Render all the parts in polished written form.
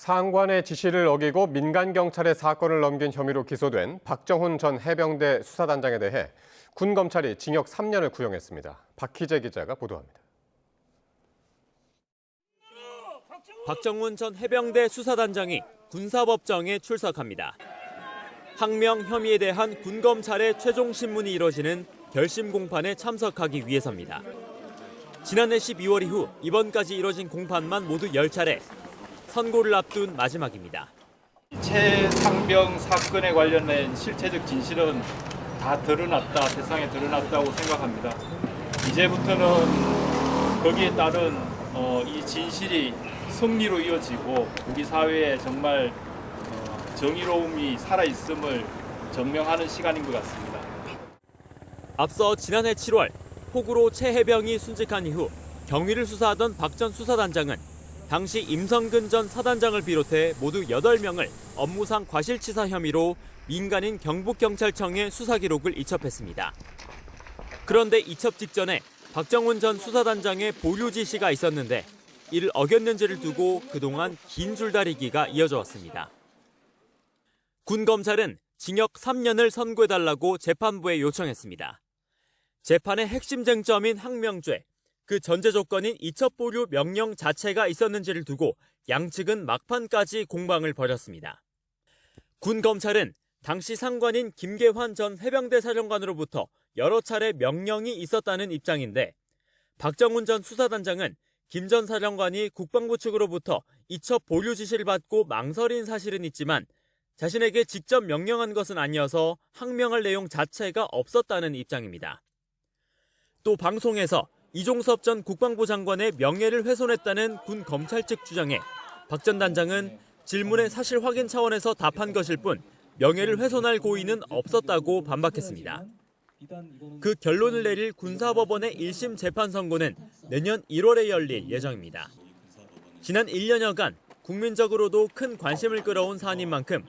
상관의 지시를 어기고 민간 경찰에 사건을 넘긴 혐의로 기소된 박정훈 전 해병대 수사단장에 대해 군 검찰이 징역 3년을 구형했습니다. 박희재 기자가 보도합니다. 박정훈 전 해병대 수사단장이 군사법정에 출석합니다. 항명 혐의에 대한 군 검찰의 최종 신문이 이뤄지는 결심 공판에 참석하기 위해서입니다. 지난해 12월 이후 이번까지 이뤄진 공판만 모두 10차례. 선고를 앞둔 마지막입니다. 최상병 사건에 관련된 실체적 진실은 다 드러났다, 세상에 드러났다고 생각합니다. 이제부터는 거기에 따른 이 진실이 승리로 이어지고 우리 사회에 정말 정의로움이 살아있음을 증명하는 시간인 것 같습니다. 앞서 지난해 7월 폭우로 최 해병이 순직한 이후 경위를 수사하던 박 전 수사단장은 당시 임성근 전 사단장을 비롯해 모두 8명을 업무상 과실치사 혐의로 민간인 경북경찰청에 수사 기록을 이첩했습니다. 그런데 이첩 직전에 박정훈 전 수사단장의 보류 지시가 있었는데 이를 어겼는지를 두고 그동안 긴 줄다리기가 이어져 왔습니다. 군 검찰은 징역 3년을 선고해달라고 재판부에 요청했습니다. 재판의 핵심 쟁점인 항명죄, 그 전제 조건인 이첩 보류 명령 자체가 있었는지를 두고 양측은 막판까지 공방을 벌였습니다. 군 검찰은 당시 상관인 김계환 전 해병대 사령관으로부터 여러 차례 명령이 있었다는 입장인데 박정훈 전 수사단장은 김 전 사령관이 국방부 측으로부터 이첩 보류 지시를 받고 망설인 사실은 있지만 자신에게 직접 명령한 것은 아니어서 항명할 내용 자체가 없었다는 입장입니다. 또 방송에서 이종섭 전 국방부 장관의 명예를 훼손했다는 군 검찰 측 주장에 박 전 단장은 질문의 사실 확인 차원에서 답한 것일 뿐 명예를 훼손할 고의는 없었다고 반박했습니다. 그 결론을 내릴 군사법원의 1심 재판 선고는 내년 1월에 열릴 예정입니다. 지난 1년여간 국민적으로도 큰 관심을 끌어온 사안인 만큼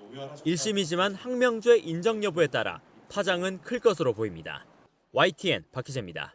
1심이지만 항명죄 인정 여부에 따라 파장은 클 것으로 보입니다. YTN 박희재입니다.